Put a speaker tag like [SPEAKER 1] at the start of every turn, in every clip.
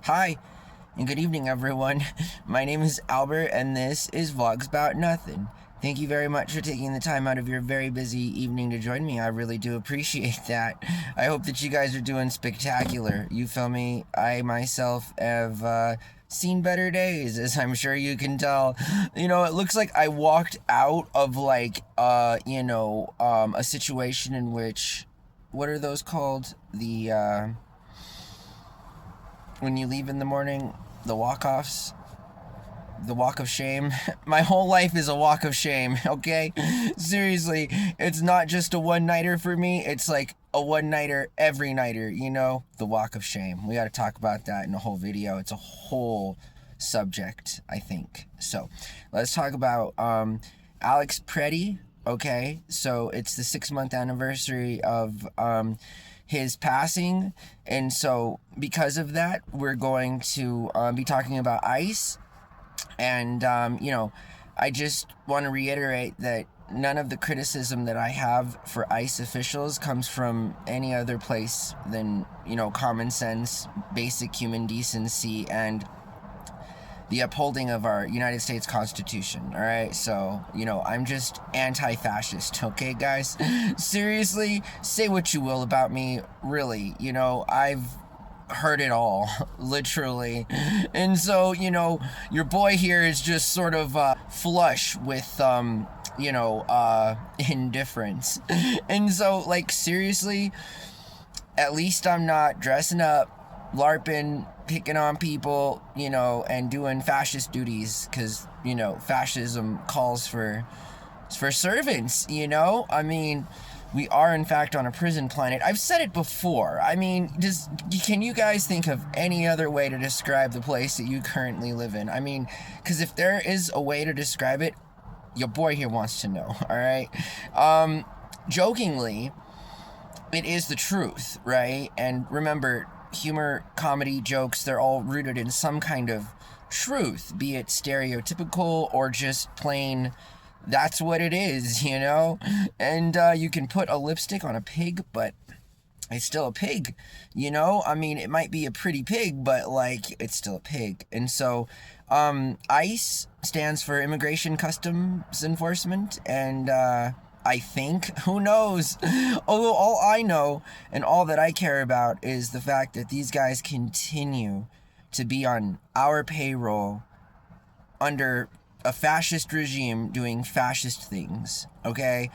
[SPEAKER 1] Hi, and good evening, everyone. My name is Albert, and this is Vlogs About Nothing. Thank you very much for taking the time out of your very busy evening to join me. I really do appreciate that. I hope that you guys are doing spectacular. You feel me? I myself have seen better days, as I'm sure you can tell. You know, it looks like I walked out of a situation in which, what are those called? When you leave in the morning, the walk-offs, the walk of shame. My whole life is a walk of shame, okay? Seriously, it's not just a one-nighter for me, it's like a one-nighter every nighter, you know? The walk of shame. We gotta talk about that in a whole video. It's a whole subject, I think. So, let's talk about Alex Pretti, okay? So, it's the 6-month anniversary of his passing, and so because of that, we're going to be talking about ICE. And I just want to reiterate that none of the criticism that I have for ICE officials comes from any other place than, common sense, basic human decency, and the upholding of our United States Constitution, all right? So, I'm just anti-fascist, okay, guys? Seriously, say what you will about me, really. I've heard it all, literally. And so, your boy here is just sort of flush with, indifference. And so, seriously, at least I'm not dressing up, LARPing, picking on people, and doing fascist duties, because, fascism calls for servants, I mean, we are, in fact, on a prison planet. I've said it before. I mean, can you guys think of any other way to describe the place that you currently live in? I mean, because if there is a way to describe it, your boy here wants to know, all right? Jokingly, it is the truth, right? And remember, humor, comedy, jokes, they're all rooted in some kind of truth, be it stereotypical or just plain, that's what it is, And you can put a lipstick on a pig, but it's still a pig, I mean, it might be a pretty pig, but, it's still a pig. And so, ICE stands for Immigration Customs Enforcement, and, I think, who knows? Although all I know and all that I care about is the fact that these guys continue to be on our payroll under a fascist regime doing fascist things, okay?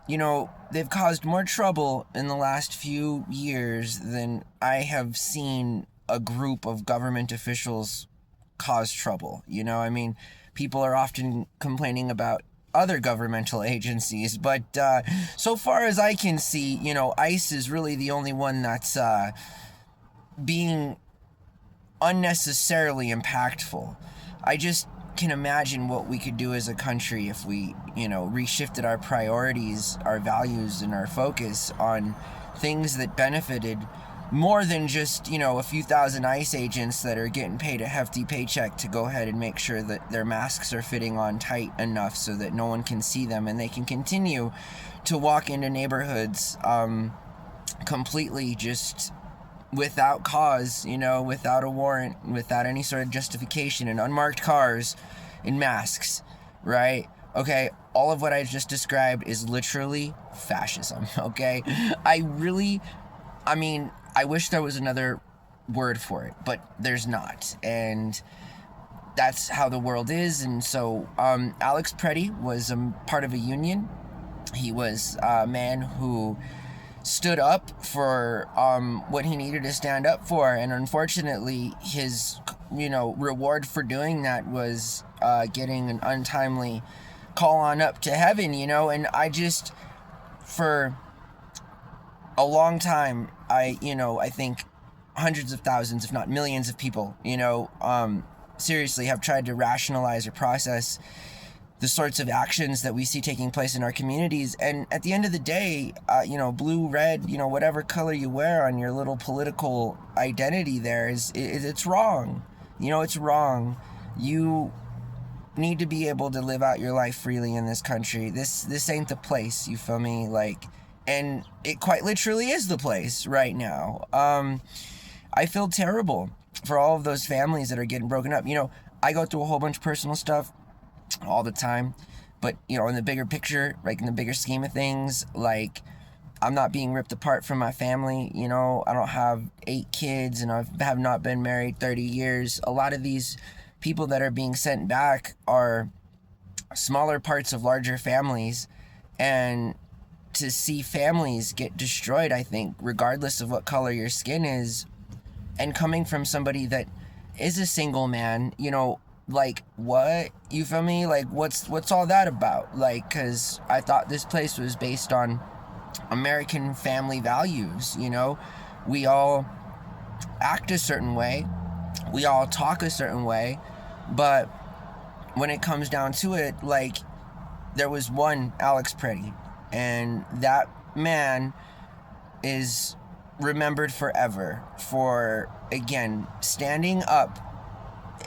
[SPEAKER 1] They've caused more trouble in the last few years than I have seen a group of government officials cause trouble, I mean, people are often complaining about other governmental agencies, but so far as I can see, ICE is really the only one that's being unnecessarily impactful. I just can imagine what we could do as a country if we, reshifted our priorities, our values, and our focus on things that benefited more than just, a few thousand ICE agents that are getting paid a hefty paycheck to go ahead and make sure that their masks are fitting on tight enough so that no one can see them and they can continue to walk into neighborhoods completely just without cause, without a warrant, without any sort of justification, in unmarked cars, in masks, right? Okay, all of what I just described is literally fascism, okay? I wish there was another word for it, but there's not, and that's how the world is. And so Alex Pretti was part of a union. He was a man who stood up for what he needed to stand up for, and unfortunately his reward for doing that was getting an untimely call on up to heaven, and I just, for a long time, I think hundreds of thousands, if not millions of people, seriously have tried to rationalize or process the sorts of actions that we see taking place in our communities. And at the end of the day, blue, red, whatever color you wear on your little political identity there it's wrong. It's wrong. You need to be able to live out your life freely in this country. This ain't the place, you feel me? And it quite literally is the place right now. I feel terrible. for all of those families that are getting broken up. I go through a whole bunch of personal stuff all the time, but in the bigger picture, like in the bigger scheme of things, like I'm not being ripped apart from my family. I don't have 8 kids, and I have not been married 30 years. A lot of these people that are being sent back are smaller parts of larger families, and to see families get destroyed, I think, regardless of what color your skin is, and coming from somebody that is a single man, like, what? You feel me? Like, what's all that about? Like, because I thought this place was based on American family values. We all act a certain way, we all talk a certain way, but when it comes down to it, like, there was one Alex Pretti, and that man is remembered forever for, again, standing up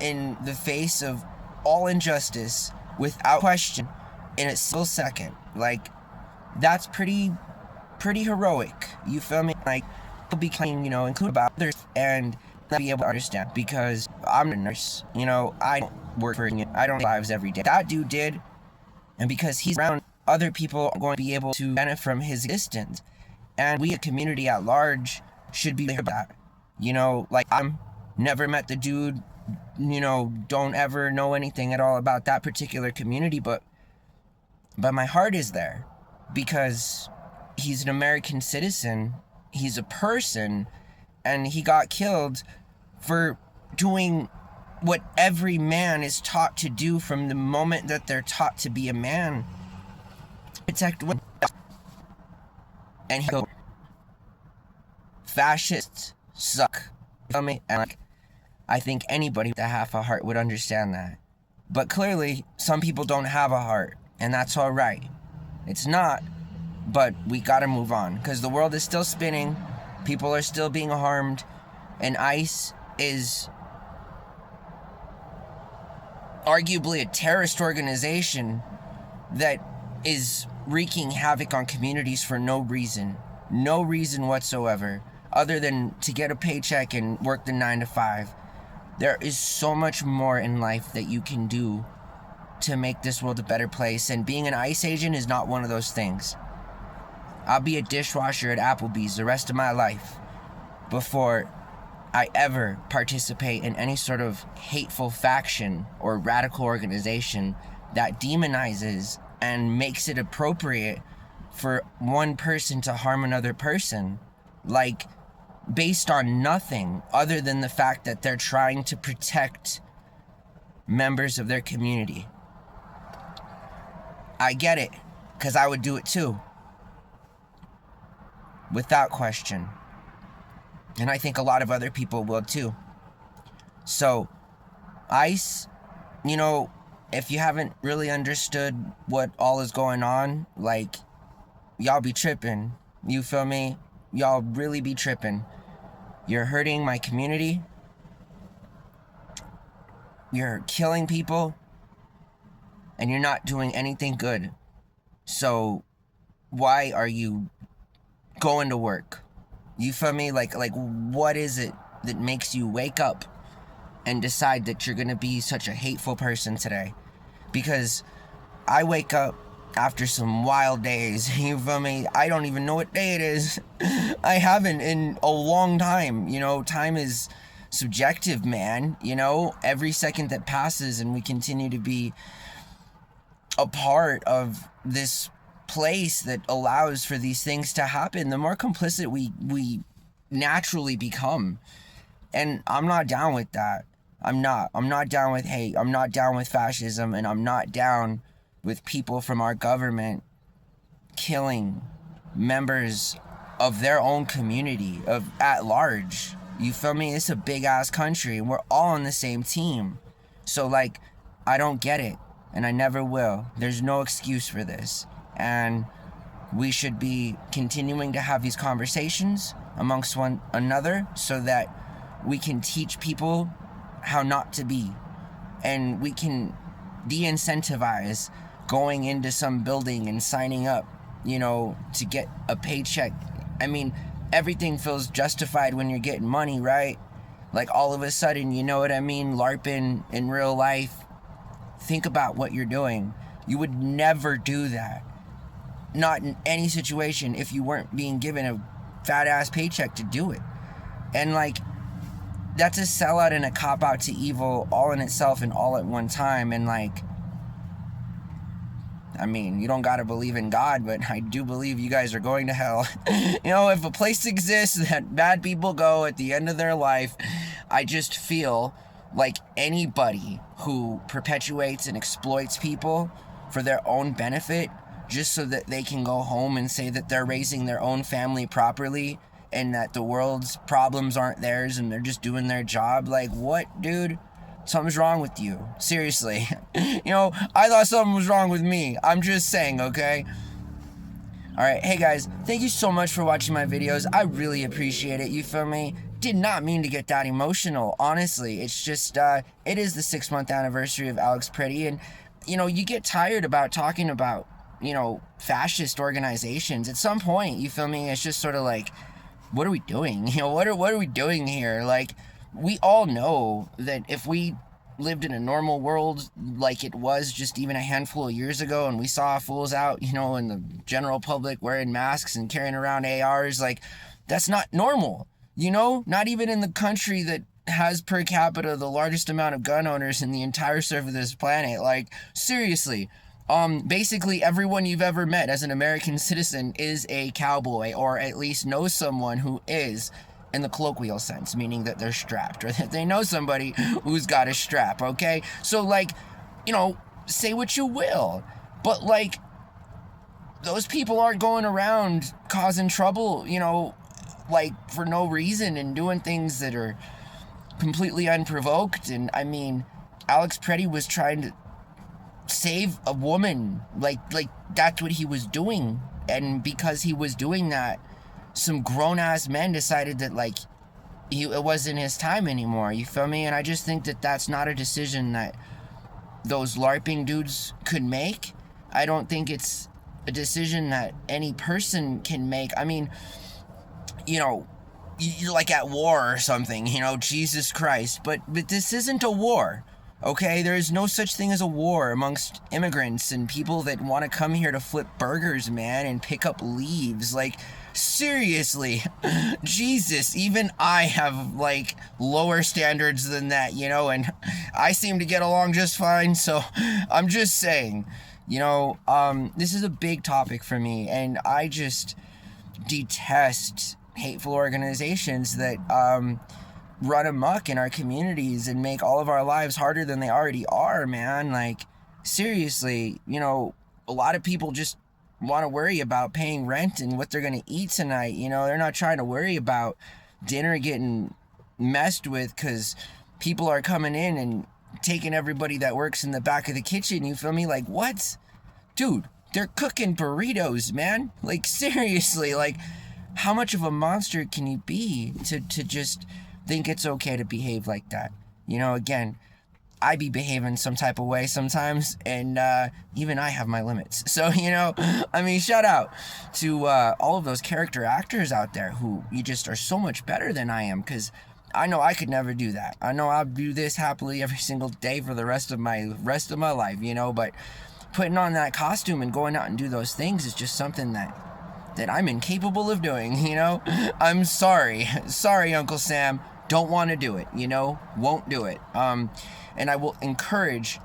[SPEAKER 1] in the face of all injustice without question in a single second. Like, that's pretty heroic. You feel me? Like, becoming, include about others and not be able to understand, because I'm a nurse. I don't work for it. I don't lives every day. That dude did, and because he's around, other people are going to be able to benefit from his existence, and we, a community at large, should be about that. Like, I'm never met the dude. Don't ever know anything at all about that particular community, but my heart is there because he's an American citizen. He's a person, and he got killed for doing what every man is taught to do from the moment that they're taught to be a man. Protect women. And he goes, fascists suck. You feel me? And like, I think anybody with a half a heart would understand that. But clearly, some people don't have a heart, and that's all right. It's not, but we gotta move on, because the world is still spinning, people are still being harmed, and ICE is arguably a terrorist organization that is wreaking havoc on communities for no reason whatsoever, other than to get a paycheck and work the 9 to 5. There is so much more in life that you can do to make this world a better place, and being an ICE agent is not one of those things. I'll be a dishwasher at Applebee's the rest of my life before I ever participate in any sort of hateful faction or radical organization that demonizes and makes it appropriate for one person to harm another person, like, based on nothing other than the fact that they're trying to protect members of their community. I get it, because I would do it too, without question. And I think a lot of other people will too. So, ICE, if you haven't really understood what all is going on, like, y'all be tripping. You feel me? Y'all really be tripping. You're hurting my community. You're killing people. And you're not doing anything good. So, why are you going to work? You feel me? Like, what is it that makes you wake up and decide that you're gonna be such a hateful person today? Because I wake up after some wild days, you feel me? I don't even know what day it is. I haven't in a long time. Time is subjective, man. Every second that passes and we continue to be a part of this place that allows for these things to happen, the more complicit we naturally become. And I'm not down with that. I'm not down with hate. I'm not down with fascism, and I'm not down with people from our government killing members of their own community at large. You feel me? It's a big ass country, and we're all on the same team. So, like, I don't get it, and I never will. There's no excuse for this. And we should be continuing to have these conversations amongst one another so that we can teach people how not to be, and we can de-incentivize going into some building and signing up, to get a paycheck. I mean, everything feels justified when you're getting money, right? like all of a sudden, you know what I mean, LARPing in real life. Think about what you're doing. You would never do that. Not in any situation if you weren't being given a fat ass paycheck to do it. And like, that's a sellout and a cop out to evil all in itself and all at one time. And like, I mean, you don't gotta believe in God, but I do believe you guys are going to hell. You know, if a place exists that bad people go at the end of their life, I just feel like anybody who perpetuates and exploits people for their own benefit, just so that they can go home and say that they're raising their own family properly and that the world's problems aren't theirs and they're just doing their job. Like, what, dude? Something's wrong with you. Seriously. You know, I thought something was wrong with me. I'm just saying, okay? Alright, hey guys, thank you so much for watching my videos. I really appreciate it, you feel me? Did not mean to get that emotional, honestly. It's just, it is the 6-month anniversary of Alex Pretti, and, you know, you get tired about talking about, you know, fascist organizations. At some point, you feel me? It's just sort of like, what are we doing? You know, what are we doing here? Like, we all know that if we lived in a normal world like it was just even a handful of years ago, and we saw fools out, you know, in the general public wearing masks and carrying around ARs, like, that's not normal, you know? Not even in the country that has per capita the largest amount of gun owners in the entire surface of this planet. Like, seriously. Basically everyone you've ever met as an American citizen is a cowboy, or at least knows someone who is, in the colloquial sense, meaning that they're strapped, or that they know somebody who's got a strap, okay? So, like, you know, say what you will, but, like, those people aren't going around causing trouble, you know, like, for no reason, and doing things that are completely unprovoked. And, I mean, Alex Pretti was trying to save a woman, like that's what he was doing, and because he was doing that, some grown-ass men decided that, like, it wasn't his time anymore, you feel me? And I just think that that's not a decision that those LARPing dudes could make. I don't think it's a decision that any person can make. I mean, you know, you're like at war or something, you know, Jesus Christ, but this isn't a war. Okay, there is no such thing as a war amongst immigrants and people that want to come here to flip burgers, man, and pick up leaves. Like, seriously, Jesus, even I have, like, lower standards than that, you know, and I seem to get along just fine, so I'm just saying, you know, this is a big topic for me, and I just detest hateful organizations that, run amok in our communities and make all of our lives harder than they already are, man. Like, seriously, you know, a lot of people just want to worry about paying rent and what they're going to eat tonight, you know? They're not trying to worry about dinner getting messed with because people are coming in and taking everybody that works in the back of the kitchen, you feel me? Like, what? Dude, they're cooking burritos, man. Like, seriously, like, how much of a monster can you be to just think it's okay to behave like that? You know, again, I be behaving some type of way sometimes, and even I have my limits. So, you know, I mean, shout out to all of those character actors out there who you just are so much better than I am, because I know I could never do that. I know I'll do this happily every single day for the rest of my life, you know, but putting on that costume and going out and do those things is just something that I'm incapable of doing, you know? I'm sorry. Sorry, Uncle Sam. Don't want to do it, you know? Won't do it. And I will encourage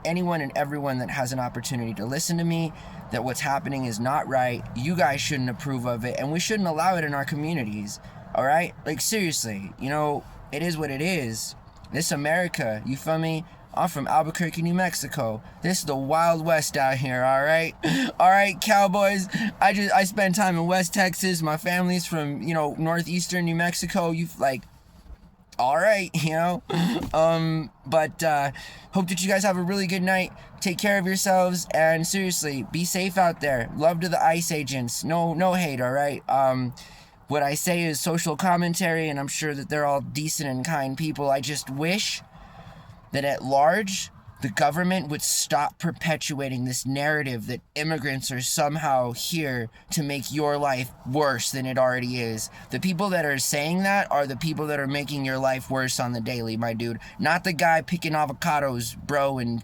[SPEAKER 1] anyone and everyone that has an opportunity to listen to me that what's happening is not right. You guys shouldn't approve of it, and we shouldn't allow it in our communities, all right? Like, seriously, you know, it is what it is. This America, you feel me? I'm from Albuquerque, New Mexico. This is the Wild West out here, all right? All right, cowboys. I spend time in West Texas. My family's from, you know, northeastern New Mexico. All right, you know? But hope that you guys have a really good night. Take care of yourselves, and seriously, be safe out there. Love to the ICE agents. No hate, all right? What I say is social commentary, and I'm sure that they're all decent and kind people. I just wish that at large, the government would stop perpetuating this narrative that immigrants are somehow here to make your life worse than it already is. The people that are saying that are the people that are making your life worse on the daily, my dude. Not the guy picking avocados, bro, in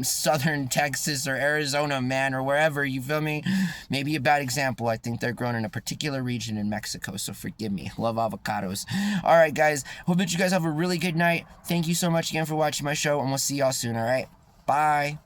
[SPEAKER 1] southern Texas or Arizona, man, or wherever, you feel me? Maybe a bad example. I think they're grown in a particular region in Mexico, so forgive me. Love avocados. All right, guys. Hope that you guys have a really good night. Thank you so much again for watching my show, and we'll see y'all soon, all right? Bye.